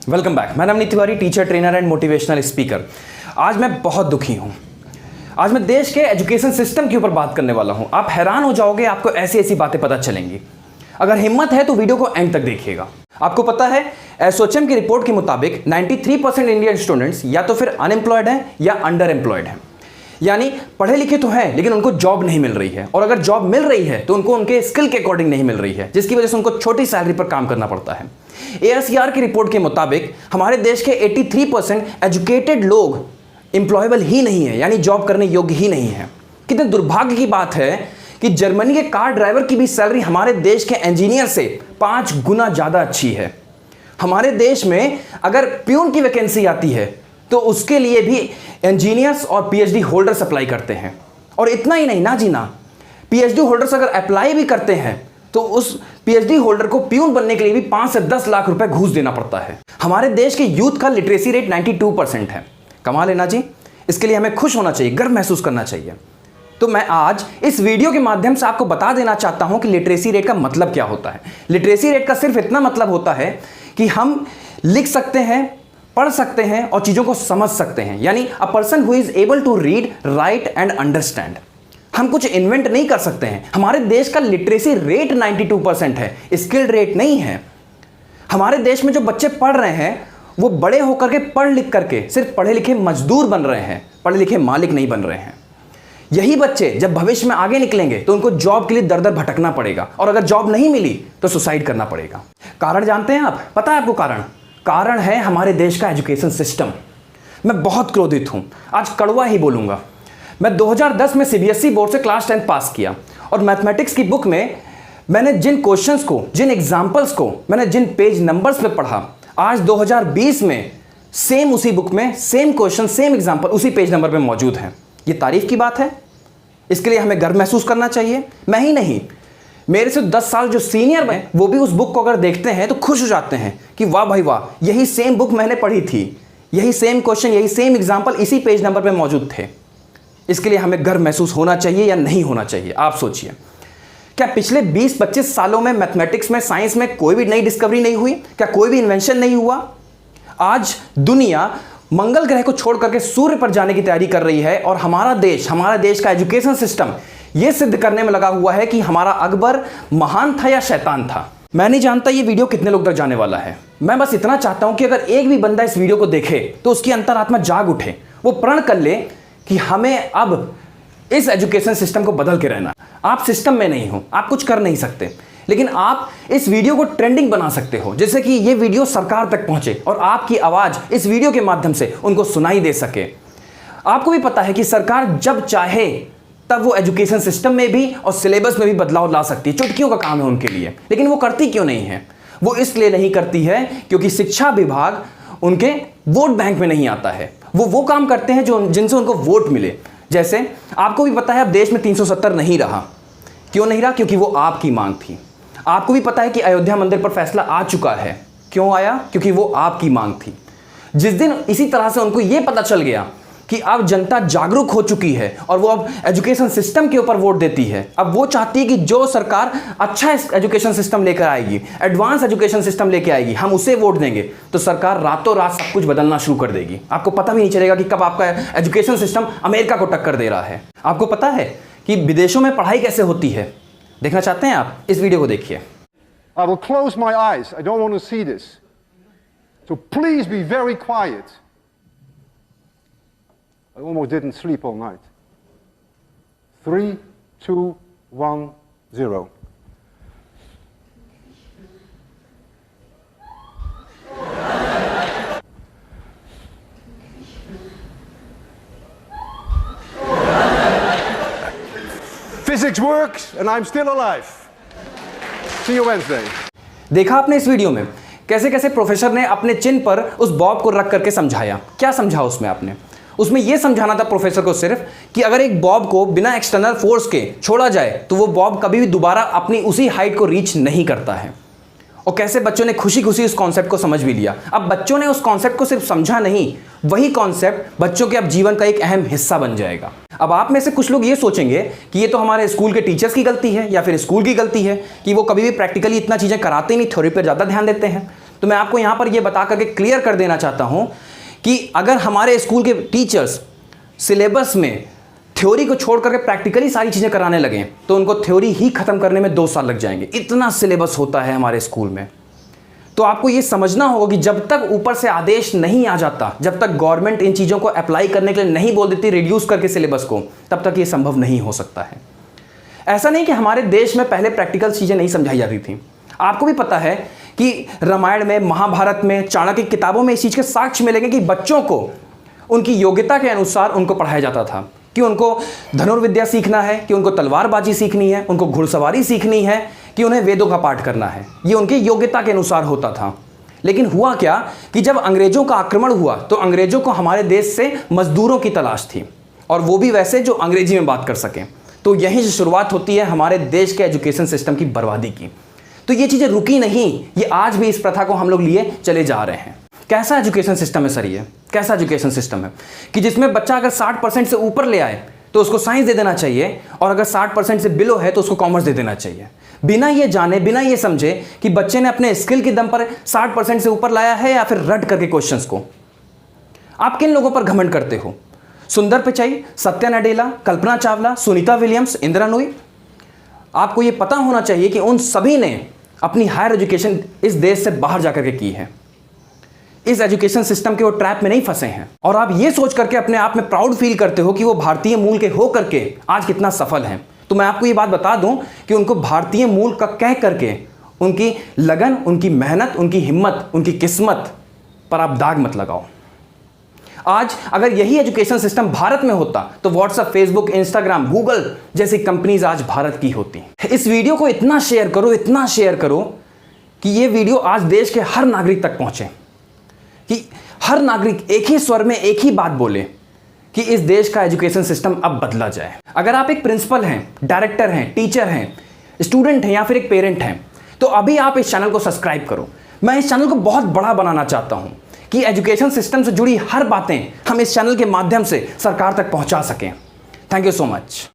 Welcome back. मैं Navneet Tiwari, teacher, trainer and motivational speaker. आज मैं बहुत दुखी हूँ। आज मैं देश के एजुकेशन सिस्टम के ऊपर बात करने वाला हूँ। आप हैरान हो जाओगे, आपको ऐसी ऐसी बातें पता चलेंगी। अगर हिम्मत है तो वीडियो को एंड तक देखिएगा। आपको पता है, एसोचैम की रिपोर्ट के मुताबिक 93% इंडियन स्टूडेंट्स या तो फिर अनएम्प्लॉयड हैं या अंडर एम्प्लॉयड हैं। यानी पढ़े लिखे तो हैं लेकिन उनको जॉब नहीं मिल रही है, और अगर जॉब मिल रही है तो उनको उनके स्किल के अकॉर्डिंग नहीं मिल रही है, जिसकी वजह से उनको छोटी सैलरी पर काम करना पड़ता है। ASER की रिपोर्ट के मुताबिक हमारे देश के 83% एजुकेटेड लोग एम्प्लॉयबल ही नहीं है, यानी जॉब करने योग्य ही नहीं है। कितने दुर्भाग्य की बात है कि जर्मनी के कार ड्राइवर की भी सैलरी हमारे देश के इंजीनियर से 5 गुना ज़्यादा अच्छी है। हमारे देश में अगर प्यून की वैकेंसी आती है तो उसके लिए भी इंजीनियर्स और PhD होल्डर्स अप्लाई करते हैं। और इतना ही नहीं ना जी ना, PhD होल्डर्स अगर अप्लाई भी करते हैं तो उस PhD होल्डर को प्यून बनने के लिए भी 5 से 10 लाख रुपए घूस देना पड़ता है। हमारे देश के यूथ का लिटरेसी रेट 92% है। कमाल है ना जी। इसके लिए हमें खुश होना चाहिए, गर्व महसूस करना चाहिए। तो मैं आज इस वीडियो के माध्यम से आपको बता देना चाहता हूं कि लिटरेसी रेट का मतलब क्या होता है। लिटरेसी रेट का सिर्फ इतना मतलब होता है कि हम लिख सकते हैं, पढ़ सकते हैं और चीज़ों को समझ सकते हैं। यानी a person who is able to read, write and understand. हम कुछ इन्वेंट नहीं कर सकते हैं। हमारे देश का लिटरेसी रेट 92% है, स्किल्ड रेट नहीं है। हमारे देश में जो बच्चे पढ़ रहे हैं वो बड़े होकर के पढ़ लिख करके सिर्फ पढ़े लिखे मजदूर बन रहे हैं, पढ़े लिखे मालिक नहीं बन रहे हैं। यही बच्चे जब भविष्य में आगे निकलेंगे तो उनको जॉब के लिए दर दर भटकना पड़ेगा, और अगर जॉब नहीं मिली तो सुसाइड करना पड़ेगा। कारण जानते हैं आप? पता है आपको कारण है हमारे देश का एजुकेशन सिस्टम। मैं बहुत क्रोधित हूं, आज कड़वा ही बोलूंगा। मैं 2010 में CBSE बोर्ड से क्लास 10 पास किया, और मैथमेटिक्स की बुक में मैंने जिन क्वेश्चंस को, जिन एग्जाम्पल्स को मैंने जिन पेज नंबर्स पे पढ़ा, आज 2020 में सेम उसी बुक में सेम क्वेश्चन, सेम एग्जाम्पल उसी पेज नंबर पे मौजूद हैं। ये तारीफ की बात है। इसके लिए हमें गर्व महसूस करना चाहिए। मैं ही नहीं, मेरे से 10 साल जो सीनियर हैं वो भी उस बुक को अगर देखते हैं तो खुश हो जाते हैं कि वाह भाई वाह, यही सेम बुक मैंने पढ़ी थी, यही सेम क्वेश्चन, यही सेम एग्जाम्पल इसी पेज नंबर पे मौजूद थे। इसके लिए हमें गर्व महसूस होना चाहिए या नहीं होना चाहिए? आप सोचिए, क्या पिछले 20-25 सालों में मैथमेटिक्स में, साइंस में कोई भी नई डिस्कवरी नहीं हुई? क्या कोई भी इन्वेंशन नहीं हुआ? आज दुनिया मंगल ग्रह को छोड़ करके सूर्य पर जाने की तैयारी कर रही है, और हमारा देश का एजुकेशन सिस्टम यह सिद्ध करने में लगा हुआ है कि हमारा अकबर महान था या शैतान था। मैं नहीं जानता ये वीडियो कितने लोग तक जाने वाला है। मैं बस इतना चाहता हूं कि अगर एक भी बंदा इस वीडियो को देखे तो उसकी अंतरात्मा जाग उठे, वो प्रण कर ले कि हमें अब इस एजुकेशन सिस्टम को बदल के रहना। आप सिस्टम में नहीं हो, आप कुछ कर नहीं सकते, लेकिन आप इस वीडियो को ट्रेंडिंग बना सकते हो, जिससे कि ये वीडियो सरकार तक पहुंचे और आपकी आवाज इस वीडियो के माध्यम से उनको सुनाई दे सके। आपको भी पता है कि सरकार जब चाहे तब वो एजुकेशन सिस्टम में भी और सिलेबस में भी बदलाव ला सकती है। चुटकियों का काम है उनके लिए, लेकिन वो करती क्यों नहीं है? वो इसलिए नहीं करती है क्योंकि शिक्षा विभाग उनके वोट बैंक में नहीं आता है। वो काम करते हैं जो जिनसे उनको वोट मिले। जैसे आपको भी पता है अब देश में 370 नहीं रहा। क्यों नहीं रहा? क्योंकि वो आपकी मांग थी। आपको भी पता है कि अयोध्या मंदिर पर फैसला आ चुका है। क्यों आया? क्योंकि वो आपकी मांग थी। जिस दिन इसी तरह से उनको यह पता चल गया कि अब जनता जागरूक हो चुकी है और वो अब एजुकेशन सिस्टम के ऊपर वोट देती है, अब वो चाहती है कि जो सरकार अच्छा एजुकेशन सिस्टम लेकर आएगी, एडवांस एजुकेशन सिस्टम लेकर आएगी, हम उसे वोट देंगे, तो सरकार रातों रात सब कुछ बदलना शुरू कर देगी। आपको पता भी नहीं चलेगा कि कब आपका एजुकेशन सिस्टम अमेरिका को टक्कर दे रहा है। आपको पता है कि विदेशों में पढ़ाई कैसे होती है? देखना चाहते हैं आप? इस वीडियो को देखिए। I will close my eyes. I don't want to see this. So please be very quiet. I almost didn't sleep all night. 3, 2, 1, 0. Physics works and I'm still alive. See you Wednesday. देखा आपने इस video में कैसे कैसे professor ने अपने चिन्ह पर उस बॉब को रख करके समझाया। क्या समझा उसमें आपने? उसमें यह समझाना था प्रोफेसर को सिर्फ कि अगर एक बॉब को बिना एक्सटर्नल फोर्स के छोड़ा जाए तो वो बॉब कभी भी दोबारा अपनी उसी हाइट को रीच नहीं करता है। और कैसे बच्चों ने खुशी खुशी उस कॉन्सेप्ट को समझ भी लिया। अब बच्चों ने उस कॉन्सेप्ट को सिर्फ समझा नहीं, वही कॉन्सेप्ट बच्चों के अब जीवन का एक अहम हिस्सा बन जाएगा। अब आप में से कुछ लोग ये सोचेंगे कि ये तो हमारे स्कूल के टीचर्स की गलती है या फिर स्कूल की गलती है कि वो कभी भी प्रैक्टिकली इतना चीज़ें कराते नहीं, थ्योरी पर ज़्यादा ध्यान देते हैं। तो मैं आपको यहां पर यह बता करके क्लियर कर देना चाहता हूं कि अगर हमारे स्कूल के टीचर्स सिलेबस में थ्योरी को छोड़ करके प्रैक्टिकली सारी चीज़ें कराने लगे तो उनको थ्योरी ही खत्म करने में 2 साल लग जाएंगे। इतना सिलेबस होता है हमारे स्कूल में। तो आपको ये समझना होगा कि जब तक ऊपर से आदेश नहीं आ जाता, जब तक गवर्नमेंट इन चीज़ों को अप्लाई करने के लिए नहीं बोल देती रिड्यूस करके सिलेबस को, तब तक ये संभव नहीं हो सकता है। ऐसा नहीं कि हमारे देश में पहले प्रैक्टिकल चीज़ें नहीं समझाई जाती थी। आपको भी पता है कि रामायण में, महाभारत में, चाणक्य की किताबों में इस चीज़ के साक्ष्य मिलेंगे कि बच्चों को उनकी योग्यता के अनुसार उनको पढ़ाया जाता था कि उनको धनुर्विद्या सीखना है, कि उनको तलवारबाजी सीखनी है, उनको घुड़सवारी सीखनी है, कि उन्हें वेदों का पाठ करना है। ये उनकी योग्यता के अनुसार होता था। लेकिन हुआ क्या कि जब अंग्रेजों का आक्रमण हुआ तो अंग्रेजों को हमारे देश से मजदूरों की तलाश थी, और वो भी वैसे जो अंग्रेजी में बात कर सकें। तो यहीं से शुरुआत होती है हमारे देश के एजुकेशन सिस्टम की बर्बादी की। तो ये चीज़ें रुकी नहीं, ये आज भी इस प्रथा को हम लोग लिए चले जा रहे हैं। कैसा एजुकेशन सिस्टम है सर ये? कैसा एजुकेशन सिस्टम है कि जिसमें बच्चा अगर 60% से ऊपर ले आए तो उसको साइंस दे देना चाहिए, और अगर 60% से बिलो है तो उसको कॉमर्स दे देना चाहिए, बिना ये जाने, बिना ये समझे कि बच्चे ने अपने स्किल के दम पर 60% से ऊपर लाया है या फिर रट करके क्वेश्चंस को। आप किन लोगों पर घमंड करते हो? सुंदर पिचाई, सत्या नडेला, कल्पना चावला, सुनीता विलियम्स, इंदिरा नूई। आपको ये पता होना चाहिए कि उन सभी ने अपनी हायर एजुकेशन इस देश से बाहर जाकर के की है। इस एजुकेशन सिस्टम के वो ट्रैप में नहीं फंसे हैं, और आप ये सोच करके अपने आप में प्राउड फील करते हो कि वो भारतीय मूल के हो करके आज कितना सफल हैं। तो मैं आपको ये बात बता दूं कि उनको भारतीय मूल का कह करके उनकी लगन, उनकी मेहनत, उनकी हिम्मत, उनकी किस्मत पर आप दाग मत लगाओ। आज अगर यही एजुकेशन सिस्टम भारत में होता तो व्हाट्सएप, फेसबुक, इंस्टाग्राम, गूगल जैसी कंपनीज आज भारत की होती। इस वीडियो को इतना शेयर करो, इतना शेयर करो कि ये वीडियो आज देश के हर नागरिक तक पहुंचे, कि हर नागरिक एक ही स्वर में एक ही बात बोले कि इस देश का एजुकेशन सिस्टम अब बदला जाए। अगर आप एक प्रिंसिपल हैं, डायरेक्टर हैं, टीचर हैं, स्टूडेंट हैं या फिर एक पेरेंट हैं, तो अभी आप इस चैनल को सब्सक्राइब करो। मैं इस चैनल को बहुत बड़ा बनाना चाहता हूं कि एजुकेशन सिस्टम से जुड़ी हर बातें हम इस चैनल के माध्यम से सरकार तक पहुंचा सकें। Thank you so much.